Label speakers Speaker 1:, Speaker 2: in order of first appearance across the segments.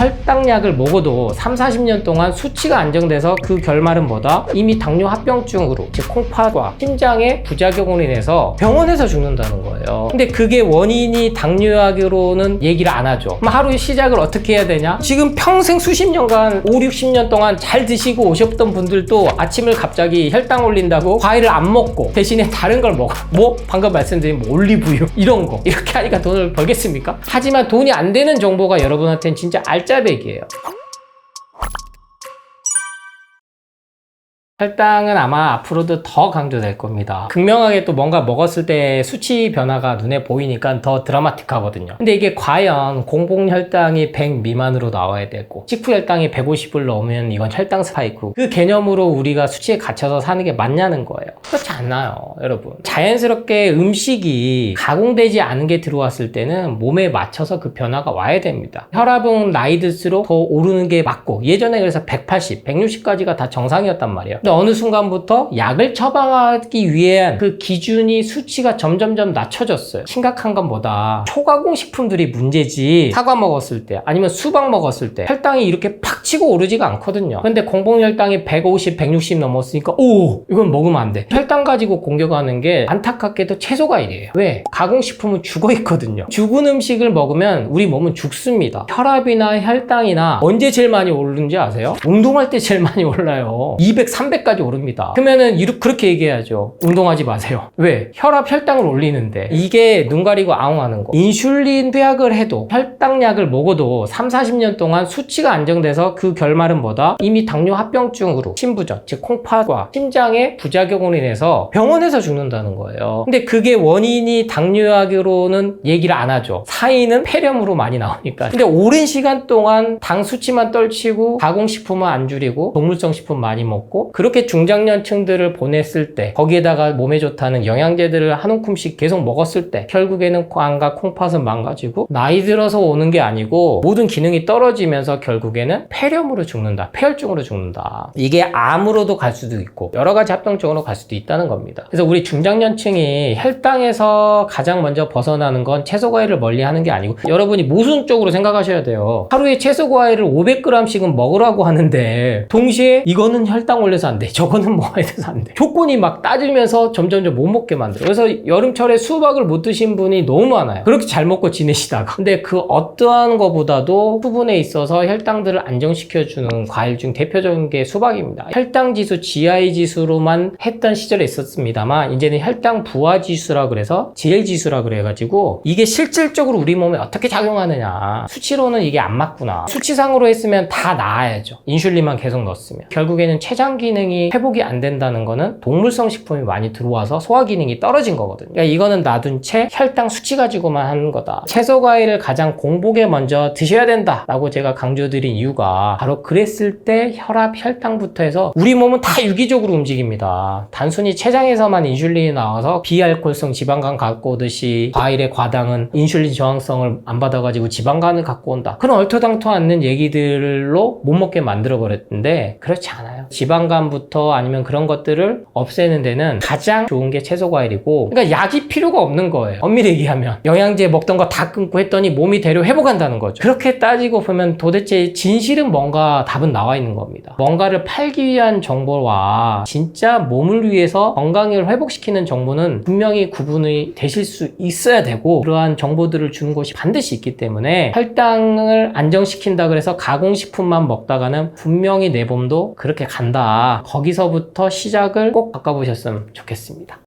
Speaker 1: 혈당약을 먹어도 3-40년 동안 수치가 안정돼서 그 결말은 뭐다? 이미 당뇨 합병증으로 즉 콩팥과 심장의 부작용으로 인해서 병원에서 죽는다는 거예요. 근데 그게 원인이 당뇨약으로는 얘기를 안 하죠. 그럼 하루의 시작을 어떻게 해야 되냐? 지금 평생 수십 년간 5-60년 동안 잘 드시고 오셨던 분들도 아침을 갑자기 혈당 올린다고 과일을 안 먹고 대신에 다른 걸 먹어. 뭐? 방금 말씀드린 뭐 올리브유 이런 거 이렇게 하니까 돈을 벌겠습니까? 하지만 돈이 안 되는 정보가 여러분한테는 진짜 알짜배기예요. 혈당은 아마 앞으로도 더 강조될 겁니다. 극명하게 또 뭔가 먹었을 때 수치 변화가 눈에 보이니까 더 드라마틱하거든요. 근데 이게 과연 공복혈당이 100 미만으로 나와야 되고 식후혈당이 150을 넘으면 이건 혈당 스파이크고 그 개념으로 우리가 수치에 갇혀서 사는 게 맞냐는 거예요. 그렇지 않아요, 여러분. 자연스럽게 음식이 가공되지 않은 게 들어왔을 때는 몸에 맞춰서 그 변화가 와야 됩니다. 혈압은 나이 들수록 더 오르는 게 맞고 예전에 그래서 180, 160까지가 다 정상이었단 말이에요. 근데 어느 순간부터 약을 처방하기 위한 그 기준이 수치가 점점점 낮춰졌어요. 심각한 건 뭐다? 초가공 식품들이 문제지 사과 먹었을 때 아니면 수박 먹었을 때 혈당이 이렇게 팍 치고 오르지가 않거든요. 근데 공복혈당이 150, 160 넘었으니까 오! 이건 먹으면 안 돼. 혈당 가지고 공격하는 게 안타깝게도 채소과일이에요. 왜? 가공식품은 죽어있거든요. 죽은 음식을 먹으면 우리 몸은 죽습니다. 혈압이나 혈당이나 언제 제일 많이 오르는지 아세요? 운동할 때 제일 많이 올라요. 200, 300까지 오릅니다. 그러면은 그렇게 얘기해야죠. 운동하지 마세요. 왜? 혈압, 혈당을 올리는데 이게 눈 가리고 아웅하는 거. 인슐린 투약을 해도 혈당약을 먹어도 3-40년 동안 수치가 안정돼서 그 결말은 뭐다? 이미 당뇨 합병증으로 심부전, 즉 콩팥과 심장의 부작용으로 인해서 병원에서 죽는다는 거예요. 근데 그게 원인이 당뇨약으로는 얘기를 안 하죠. 사인은 폐렴으로 많이 나오니까. 근데 오랜 시간 동안 당 수치만 떨치고 가공식품은 안 줄이고 동물성 식품 많이 먹고 그렇게 중장년층들을 보냈을 때 거기에다가 몸에 좋다는 영양제들을 한 움큼씩 계속 먹었을 때 결국에는 광과 콩팥은 망가지고 나이 들어서 오는 게 아니고 모든 기능이 떨어지면서 결국에는 폐렴으로 죽는다. 폐혈증으로 죽는다. 이게 암으로도 갈 수도 있고 여러 가지 합병증으로 갈 수도 있다는 겁니다. 그래서 우리 중장년층이 혈당에서 가장 먼저 벗어나는 건 채소과일을 멀리하는 게 아니고 여러분이 모순적으로 생각하셔야 돼요. 하루에 채소과일을 500g씩은 먹으라고 하는데 동시에 이거는 혈당 올려서 안 돼. 저거는 먹어야 돼서 안 돼. 조건이 막 따지면서 점점점 못 먹게 만들어요. 그래서 여름철에 수박을 못 드신 분이 너무 많아요. 그렇게 잘 먹고 지내시다가. 근데 그 어떠한 거보다도 수분에 있어서 혈당들을 안정시켜주는 과일 중 대표적인 게 수박입니다. 혈당지수, GI 지수로만 했던 시절에 있었습니다만 이제는 혈당 부하지수라 그래서 GL지수라 그래가지고 이게 실질적으로 우리 몸에 어떻게 작용하느냐. 수치로는 이게 안 맞구나. 수치상으로 했으면 다 나아야죠. 인슐린만 계속 넣었으면. 결국에는 췌장 기능이 회복이 안 된다는 거는 동물성 식품이 많이 들어와서 소화 기능이 떨어진 거거든요. 그러니까 이거는 놔둔 채 혈당 수치 가지고만 하는 거다. 채소 과일을 가장 공복에 먼저 드셔야 된다 라고 제가 강조드린 이유가 바로 그랬을 때 혈압, 혈당부터 해서 우리 몸은 다 유기적으로 움직입니다. 단순히 췌장에서만 인슐린이 나와서 비알코올성 지방간 갖고 오듯이 과일의 과당은 인슐린 저항성을 안 받아가지고 지방간을 갖고 온다. 그런 얼토당토 않는 얘기들로 못 먹게 만들어 버렸는데 그렇지 않아요. 지방간부터 아니면 그런 것들을 없애는 데는 가장 좋은 게 채소과일이고 그러니까 약이 필요가 없는 거예요. 엄밀히 얘기하면 영양제 먹던 거 다 끊고 했더니 몸이 대로 회복한다는 거죠. 그렇게 따지고 보면 도대체 진실은 뭔가 답은 나와 있는 겁니다. 뭔가를 팔기 위한 정보와 진짜 몸을 위해서 건강을 회복시키는 정보는 분명히 구분이 되실 수 있어야 되고 그러한 정보들을 주는 곳이 반드시 있기 때문에 혈당을 안정시킨다 그래서 가공식품만 먹다가는 분명히 내 몸도 그렇게 간다. 거기서부터 시작을 꼭 바꿔보셨으면 좋겠습니다.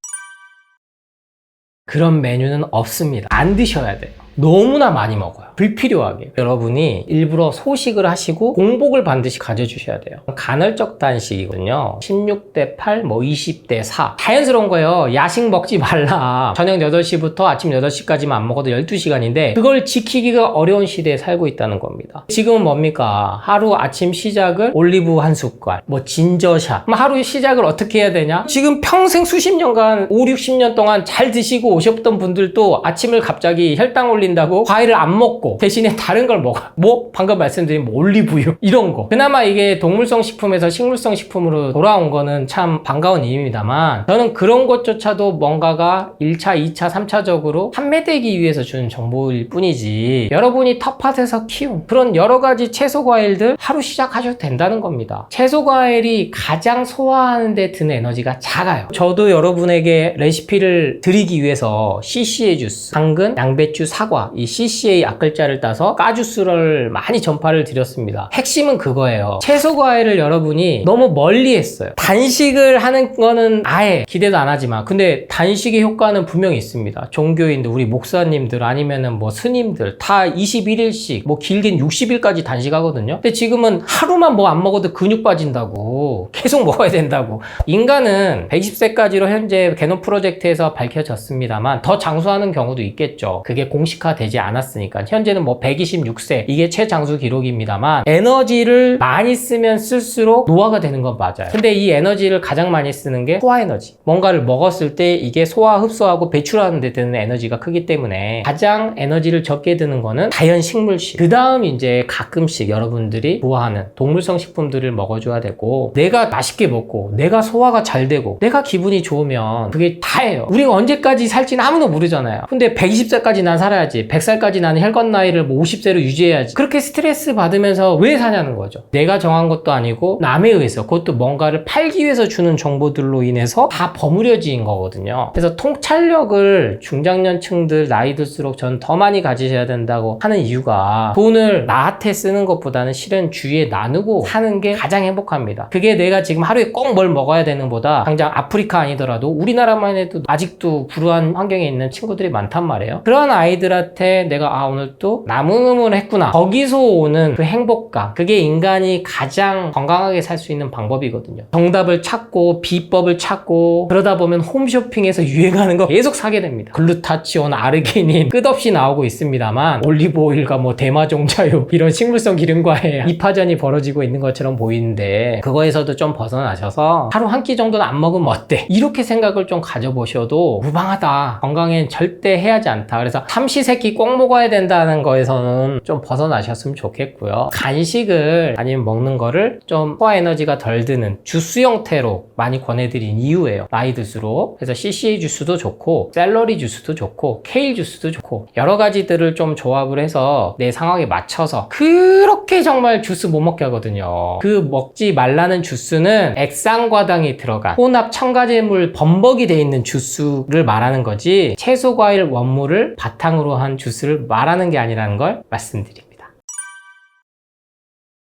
Speaker 1: 그런 메뉴는 없습니다. 안 드셔야 돼요. 너무나 많이 먹어요. 불필요하게. 여러분이 일부러 소식을 하시고 공복을 반드시 가져주셔야 돼요. 간헐적 단식이거든요. 16대 8, 20대 4. 자연스러운 거예요. 야식 먹지 말라. 저녁 8시부터 아침 8시까지만 안 먹어도 12시간인데 그걸 지키기가 어려운 시대에 살고 있다는 겁니다. 지금은 뭡니까? 하루 아침 시작을 올리브 한 숟갈, 진저샷. 그럼 하루 시작을 어떻게 해야 되냐? 지금 평생 수십 년간 5, 60년 동안 잘 드시고 오셨던 분들도 아침을 갑자기 혈당 올리는 버린다고 과일을 안 먹고 대신에 다른 걸 먹어. 뭐 방금 말씀드린 뭐 올리브유 이런 거. 그나마 이게 동물성 식품에서 식물성 식품으로 돌아온 거는 참 반가운 일입니다만, 저는 그런 것조차도 뭔가가 1차, 2차, 3차적으로 판매되기 위해서 주는 정보일 뿐이지, 여러분이 텃밭에서 키운 그런 여러 가지 채소 과일들 하루 시작하셔도 된다는 겁니다. 채소 과일이 가장 소화하는 데 드는 에너지가 작아요. 저도 여러분에게 레시피를 드리기 위해서 CCA 주스, 당근, 양배추, 사과, 이 CCA 앞글자를 따서 까주스를 많이 전파를 드렸습니다. 핵심은 그거예요. 채소 과일을 여러분이 너무 멀리 했어요. 단식을 하는 거는 아예 기대도 안 하지만, 근데 단식의 효과는 분명히 있습니다. 종교인들, 우리 목사님들 아니면은 뭐 스님들 다 21일씩, 뭐 길게는 60일까지 단식하거든요. 근데 지금은 하루만 뭐 안 먹어도 근육 빠진다고, 계속 먹어야 된다고. 인간은 120세까지로 현재 게놈 프로젝트에서 밝혀졌습니다만 더 장수하는 경우도 있겠죠. 그게 공식화되지 않았으니까. 현재는 뭐 126세 이게 최장수 기록입니다만, 에너지를 많이 쓰면 쓸수록 노화가 되는 건 맞아요. 근데 이 에너지를 가장 많이 쓰는 게 소화 에너지. 뭔가를 먹었을 때 이게 소화, 흡수하고 배출하는 데 드는 에너지가 크기 때문에 가장 에너지를 적게 드는 거는 자연 식물식. 그 다음 이제 가끔씩 여러분들이 좋아하는 동물성 식품들을 먹어줘야 되고, 내가 맛있게 먹고 내가 소화가 잘 되고 내가 기분이 좋으면 그게 다예요. 우리가 언제까지 살지는 아무도 모르잖아요. 근데 120세까지 난 살아야지, 100살까지 나는 혈관 나이를 뭐 50세로 유지해야지, 그렇게 스트레스 받으면서 왜 사냐는 거죠. 내가 정한 것도 아니고 남에 의해서, 그것도 뭔가를 팔기 위해서 주는 정보들로 인해서 다 버무려진 거거든요. 그래서 통찰력을 중장년층들 나이 들수록 전 더 많이 가지셔야 된다고 하는 이유가, 돈을 나한테 쓰는 것보다는 실은 주위에 나누고 사는 게 가장 행복합니다. 그게 내가 지금 하루에 꼭 뭘 먹어야 되는 보다, 당장 아프리카 아니더라도 우리나라만 해도 아직도 불우한 환경에 있는 친구들이 많단 말이에요. 그런 아이들한테 내가 오늘 또 나무음을 했구나, 거기서 오는 그 행복감, 그게 인간이 가장 건강하게 살 수 있는 방법이거든요. 정답을 찾고 비법을 찾고 그러다 보면 홈쇼핑에서 유행하는 거 계속 사게 됩니다. 글루타치온, 아르기닌 끝없이 나오고 있습니다만, 올리브오일과 뭐 대마종자유 이런 식물성 기름과의 이파전이 벌어지고 있는 것처럼 보이는데, 그거에서도 좀 벗어나셔서 하루 한 끼 정도는 안 먹으면 어때? 이렇게 생각을 좀 가져보셔도 무방하다, 건강엔 절대 해하지 않다. 그래서 삼시세끼 꼭 먹어야 된다는 거에서는 좀 벗어나셨으면 좋겠고요. 간식을 아니면 먹는 거를 좀 소화 에너지가 덜 드는 주스 형태로 많이 권해드린 이유예요. 나이 들수록. 그래서 CCA 주스도 좋고 샐러리 주스도 좋고 케일 주스도 좋고 여러 가지들을 좀 조합을 해서 내 상황에 맞춰서, 그렇게 정말 주스 못 먹게 하거든요. 그 먹지 말라는 주스는 액상과당이 들어간 혼합 첨가제물 범벅이 돼 있는 주스를 말하는 거지, 채소 과일 원물을 바탕으로 한 주스를 말하는 게 아니라는 걸 말씀드립니다.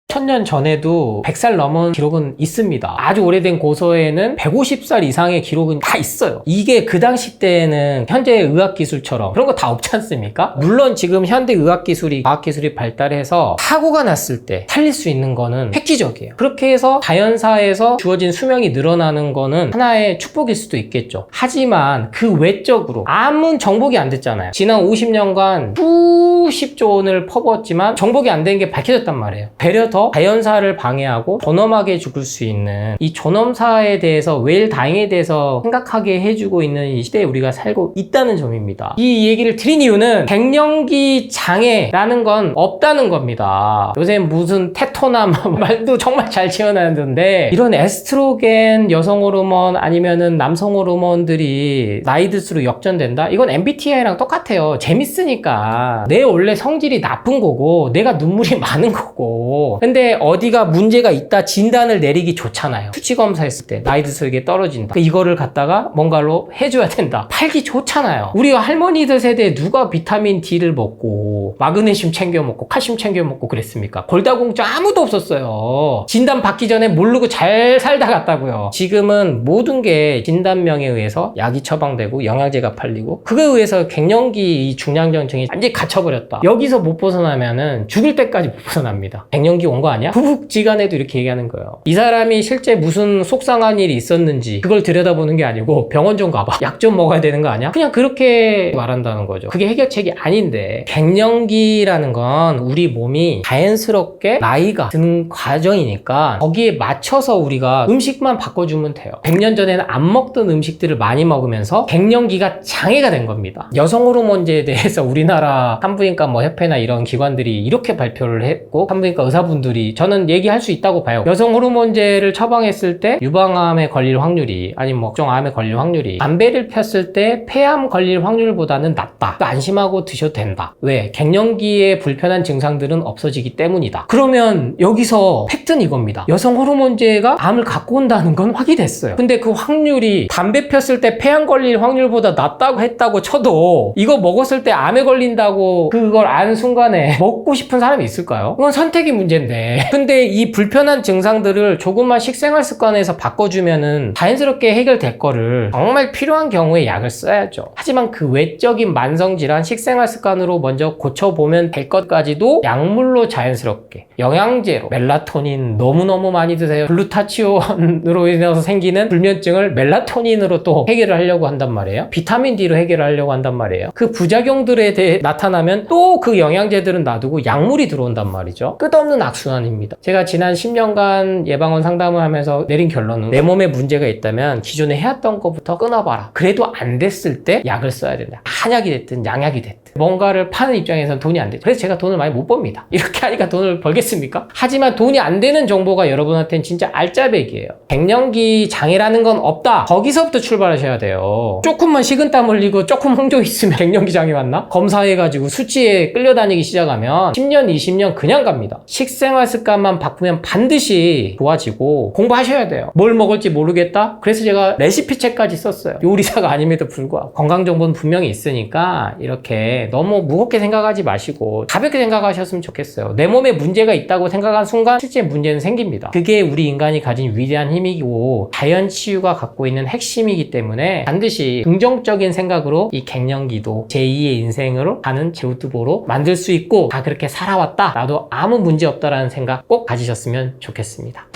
Speaker 1: 1000년 전에도 100살 넘은 기록은 있습니다. 아주 오래된 고서에는 150살 이상의 기록은 다 있어요. 이게 그 당시 때는 현재 의학기술처럼 그런 거 다 없지 않습니까? 물론 지금 현대 의학기술이, 과학기술이 발달해서 사고가 났을 때 살릴 수 있는 거는 획기적이에요. 그렇게 해서 자연사에서 주어진 수명이 늘어나는 거는 하나의 축복일 수도 있겠죠. 하지만 그 외적으로 아무 정복이 안 됐잖아요. 지난 50년간 수십조 원을 퍼부었지만 정복이 안 된 게 밝혀졌단 말이에요. 배려 더 자연사를 방해하고 존엄하게 죽을 수 있는 이 존엄사에 대해서, 웰다잉에 대해서 생각하게 해주고 있는 이 시대에 우리가 살고 있다는 점입니다. 이 얘기를 드린 이유는 갱년기 장애라는 건 없다는 겁니다. 요새 무슨 테토나 말도 정말 잘 지어놨는데, 이런 에스트로겐 여성 호르몬 아니면은 남성 호르몬들이 나이 들수록 역전된다? 이건 MBTI랑 똑같아요. 재밌으니까. 내 원래 성질이 나쁜 거고 내가 눈물이 많은 거고, 근데 어디가 문제가 있다 진단을 내리기 좋잖아요. 수치검사 했을 때 나이 들수록 이게 떨어진다, 이거를 갖다가 뭔가로 해줘야 된다, 팔기 좋잖아요. 우리 할머니들 세대에 누가 비타민 D를 먹고 마그네슘 챙겨 먹고 칼슘 챙겨 먹고 그랬습니까? 골다공증 아무도 없었어요. 진단 받기 전에 모르고 잘 살다 갔다고요. 지금은 모든 게 진단명에 의해서 약이 처방되고 영양제가 팔리고, 그거에 의해서 갱년기 이 중량전증이 완전히 갇혀버렸다. 떨어졌다. 여기서 못 벗어나면은 죽을 때까지 못 벗어납니다. 갱년기 온 거 아니야? 부부지간에도 이렇게 얘기하는 거예요. 이 사람이 실제 무슨 속상한 일이 있었는지 그걸 들여다보는 게 아니고 병원 좀 가봐. 약 좀 먹어야 되는 거 아니야? 그냥 그렇게 말한다는 거죠. 그게 해결책이 아닌데, 갱년기라는 건 우리 몸이 자연스럽게 나이가 드는 과정이니까 거기에 맞춰서 우리가 음식만 바꿔주면 돼요. 100년 전에는 안 먹던 음식들을 많이 먹으면서 갱년기가 장애가 된 겁니다. 여성 호르몬제에 대해서 우리나라 산부인과 뭐 협회나 이런 기관들이 이렇게 발표를 했고, 산부인과 의사분들이 저는 얘기할 수 있다고 봐요. 여성 호르몬제를 처방했을 때 유방암에 걸릴 확률이, 아니면 목정암에 걸릴 확률이 담배를 폈을 때 폐암 걸릴 확률보다는 낮다. 안심하고 드셔도 된다. 왜? 갱년기의 불편한 증상들은 없어지기 때문이다. 그러면 여기서 팩트는 이겁니다. 여성 호르몬제가 암을 갖고 온다는 건 확인됐어요. 근데 그 확률이 담배 폈을 때 폐암 걸릴 확률보다 낮다고 했다고 쳐도, 이거 먹었을 때 암에 걸린다고 그걸 안 순간에 먹고 싶은 사람이 있을까요? 그건 선택의 문제인데. 근데 이 불편한 증상들을 조금만 식생활 습관에서 바꿔주면은 자연스럽게 해결될 거를, 정말 필요한 경우에 약을 써야죠. 하지만 그 외적인 만성질환 식생활 습관으로 먼저 고쳐보면 될 것까지도 약물로 자연스럽게, 영양제로, 멜라토닌 너무너무 많이 드세요. 글루타치온으로 인해서 생기는 불면증을 멜라토닌으로 또 해결을 하려고 한단 말이에요. 비타민 D로 해결을 하려고 한단 말이에요. 그 부작용들에 대해 나타나면 또 그 영양제들은 놔두고 약물이 들어온단 말이죠. 끝없는 악순환입니다. 제가 지난 10년간 예방원 상담을 하면서 내린 결론은, 내 몸에 문제가 있다면 기존에 해왔던 것부터 끊어봐라. 그래도 안 됐을 때 약을 써야 된다. 한약이 됐든 양약이 됐든. 뭔가를 파는 입장에서는 돈이 안 되죠. 그래서 제가 돈을 많이 못 법니다. 이렇게 하니까 돈을 벌겠습니까? 하지만 돈이 안 되는 정보가 여러분한테는 진짜 알짜배기예요. 갱년기 장애라는 건 없다. 거기서부터 출발하셔야 돼요. 조금만 식은땀 흘리고 조금 홍조 있으면 갱년기 장애 왔나? 검사해가지고 수치에 끌려다니기 시작하면 10년, 20년 그냥 갑니다. 식생활 습관만 바꾸면 반드시 좋아지고, 공부하셔야 돼요. 뭘 먹을지 모르겠다? 그래서 제가 레시피 책까지 썼어요. 요리사가 아님에도 불구하고. 건강 정보는 분명히 있으니까 이렇게 너무 무겁게 생각하지 마시고 가볍게 생각하셨으면 좋겠어요. 내 몸에 문제가 있다고 생각한 순간 실제 문제는 생깁니다. 그게 우리 인간이 가진 위대한 힘이고 자연 치유가 갖고 있는 핵심이기 때문에 반드시 긍정적인 생각으로 이 갱년기도 제2의 인생으로 가는 제우투보로 만들 수 있고, 다 그렇게 살아왔다, 나도 아무 문제 없다라는 생각 꼭 가지셨으면 좋겠습니다.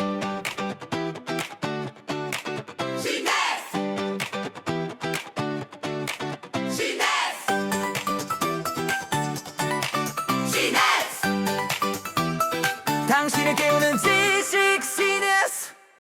Speaker 2: 당신을 깨우는 지